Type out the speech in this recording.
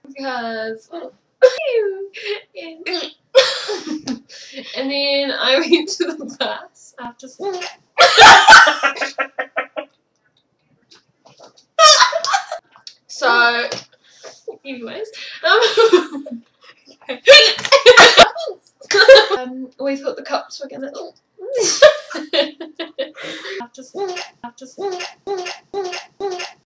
Because and then I went to the class after school. So, anyways, we thought the cups were gonna after school.